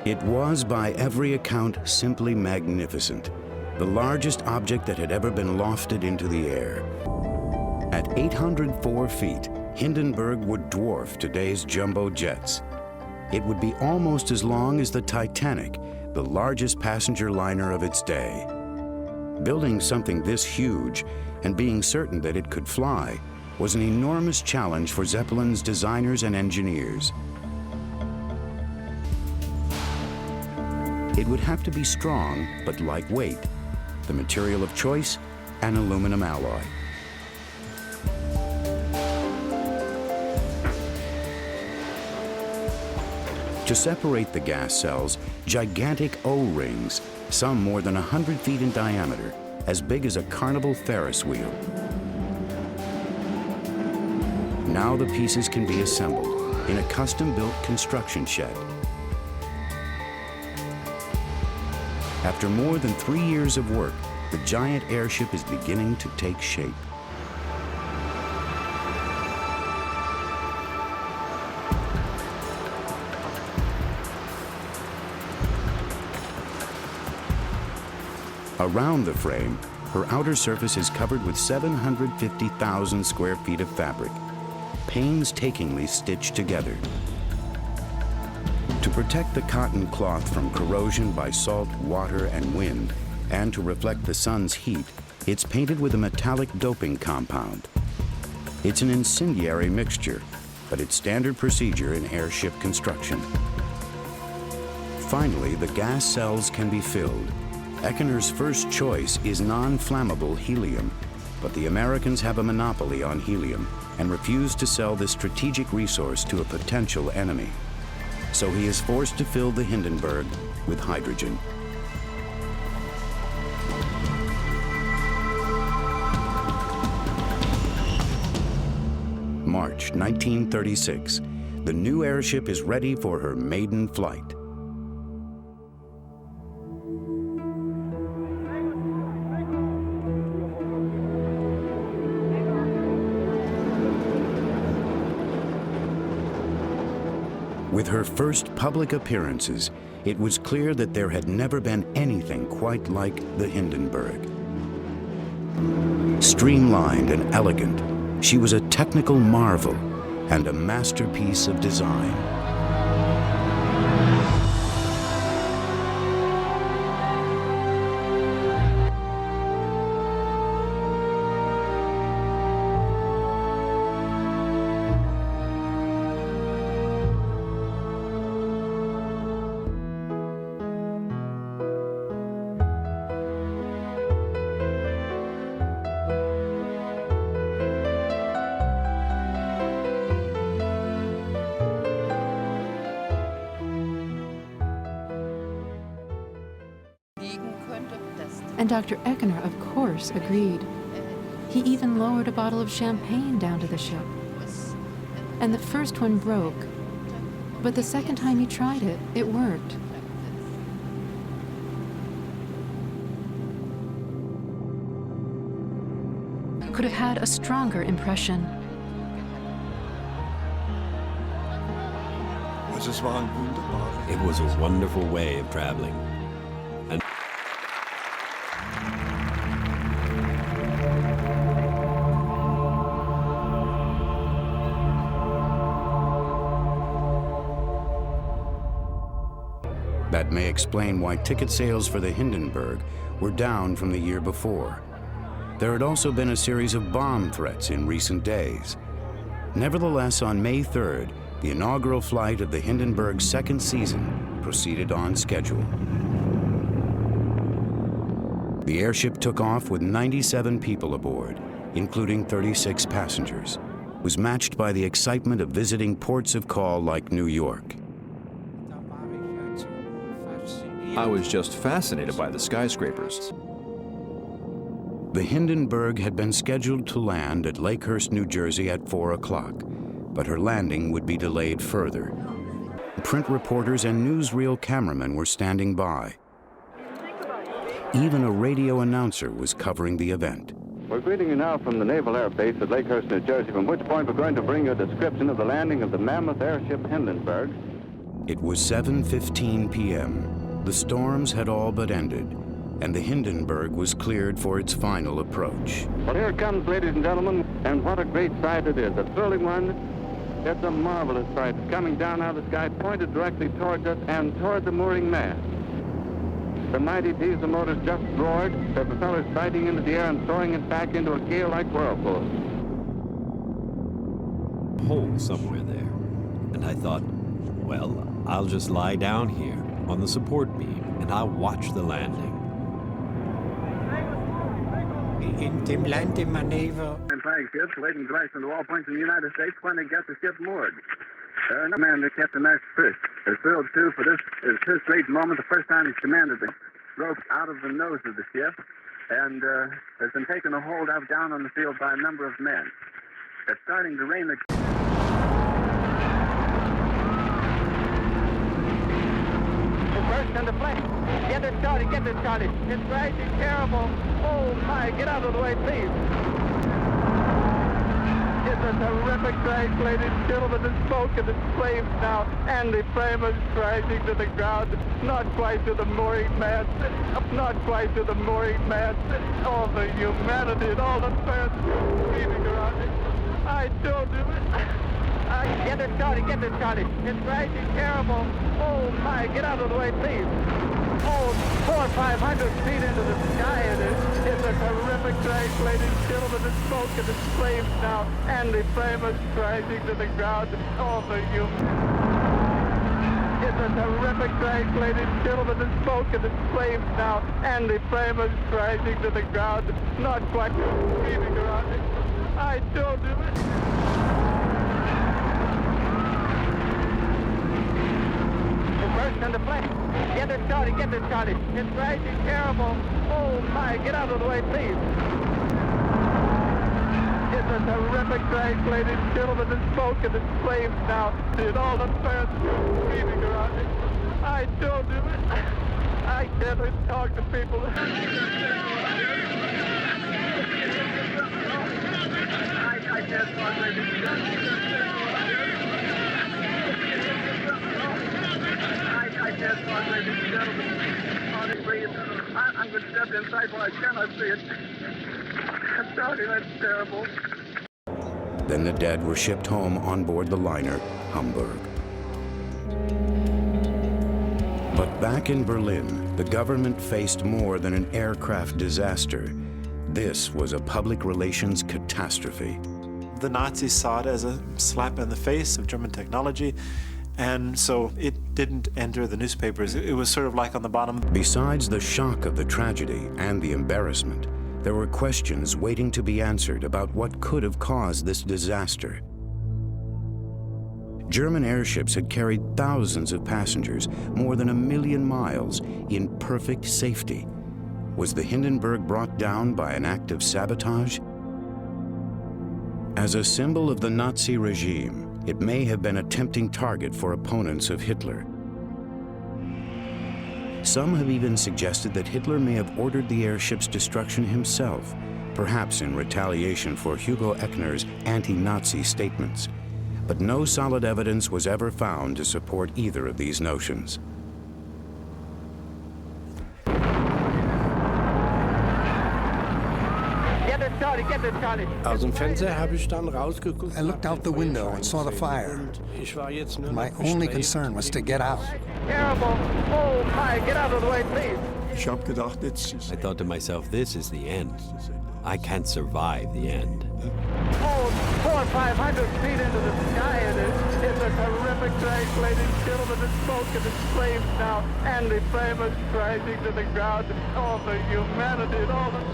It was, by every account, simply magnificent, the largest object that had ever been lofted into the air. At 804 feet, Hindenburg would dwarf today's jumbo jets. It would be almost as long as the Titanic, the largest passenger liner of its day. Building something this huge and being certain that it could fly was an enormous challenge for Zeppelin's designers and engineers. It would have to be strong but lightweight. The material of choice, an aluminum alloy. To separate the gas cells, gigantic O-rings, some more than 100 feet in diameter, as big as a carnival Ferris wheel. Now the pieces can be assembled in a custom-built construction shed. After more than 3 years of work, the giant airship is beginning to take shape. Around the frame, her outer surface is covered with 750,000 square feet of fabric, painstakingly stitched together. To protect the cotton cloth from corrosion by salt, water, and wind, and to reflect the sun's heat, it's painted with a metallic doping compound. It's an incendiary mixture, but it's standard procedure in airship construction. Finally, the gas cells can be filled. Echiner's first choice is non-flammable helium, but the Americans have a monopoly on helium and refuse to sell this strategic resource to a potential enemy. So he is forced to fill the Hindenburg with hydrogen. March 1936. The new airship is ready for her maiden flight. With her first public appearances, it was clear that there had never been anything quite like the Hindenburg. Streamlined and elegant, she was a technical marvel and a masterpiece of design. And Dr. Echener, of course, agreed. He even lowered a bottle of champagne down to the ship. And the first one broke, but the second time he tried it, it worked. Could have had a stronger impression. It was a wonderful way of traveling. That may explain why ticket sales for the Hindenburg were down from the year before. There had also been a series of bomb threats in recent days. Nevertheless, on May 3rd, the inaugural flight of the Hindenburg's second season proceeded on schedule. The airship took off with 97 people aboard, including 36 passengers. It was matched by the excitement of visiting ports of call like New York. I was just fascinated by the skyscrapers. The Hindenburg had been scheduled to land at Lakehurst, New Jersey at 4 o'clock, but her landing would be delayed further. Print reporters and newsreel cameramen were standing by. Even a radio announcer was covering the event. We're greeting you now from the Naval Air Base at Lakehurst, New Jersey, from which point we're going to bring you a description of the landing of the mammoth airship Hindenburg. It was 7:15 p.m. The storms had all but ended, and the Hindenburg was cleared for its final approach. Well, here it comes, ladies and gentlemen, and what a great sight it is. A thrilling one. It's a marvelous sight. It's coming down out of the sky, pointed directly towards us and toward the mooring mast. The mighty diesel motors just roared, the propellers biting into the air and throwing it back into a gale-like whirlpool. Hole somewhere there. And I thought, well, I'll just lie down here on the support beam and I'll watch the landing. In dem Landemanöver. And flagships waiting to rise into all points in the United States when they get the ship moored. No commander kept the mast first. They're thrilled, too, for this is his great moment, the first time he's commanded the rope out of the nose of the ship, and has been taken a hold of down on the field by a number of men. It's starting to rain. First and the flank. Get it started, get it started. It's rising terrible. Oh, my, get out of the way, please. It's a terrific crash, ladies and gentlemen. The smoke and the flames now, and the flame is rising to the ground. Not quite to the mooring mast. Not quite to the mooring mast. All the humanity and all the fans screaming around it. I told you. Get it started, get it started. It's rising terrible. Oh, my, get out of the way, please. Oh, 400 or 500 feet into the sky it is. It's a terrific crash, ladies and gentlemen. The smoke and the flames now, and the flame is rising to the ground. All the It's a terrific crash, ladies and gentlemen. The smoke and the flames now, and the flame is rising to the ground. Not quite screaming around it. I told you. First and the flank. Get it started, get it started. It's rising terrible. Oh, my, get out of the way, please. It's a terrific crash, ladies and gentlemen. The smoke and the flames now, and all the fans screaming around it. I told you. I can't talk to people. I can't talk, ladies and gentlemen. I can't talk, ladies and gentlemen. Honestly, I'm going to step inside where I cannot see it. I'm sorry, that's terrible. Then the dead were shipped home on board the liner Hamburg. But back in Berlin, the government faced more than an aircraft disaster. This was a public relations catastrophe. The Nazis saw it as a slap in the face of German technology, and so it didn't enter the newspapers. It was sort of like on the bottom. Besides the shock of the tragedy and the embarrassment, there were questions waiting to be answered about what could have caused this disaster. German airships had carried thousands of passengers, more than 1 million miles, in perfect safety. Was the Hindenburg brought down by an act of sabotage? As a symbol of the Nazi regime, it may have been a tempting target for opponents of Hitler. Some have even suggested that Hitler may have ordered the airship's destruction himself, perhaps in retaliation for Hugo Echner's anti-Nazi statements. But no solid evidence was ever found to support either of these notions. Aus dem Fenster habe ich dann rausgeguckt. I looked out the window and saw the fire. Ich war jetzt nur My only concern was to get out. Terrible. Oh, my, get out of the way, please. Ich habe gedacht, jetzt I thought to myself, this is the end. I can't survive the end. Oh, 400 or 500 feet into the sky it is. It's a terrific crash, ladies and gentlemen. The smoke and the flames now, and the flame is rising to the ground. All the humanity and all the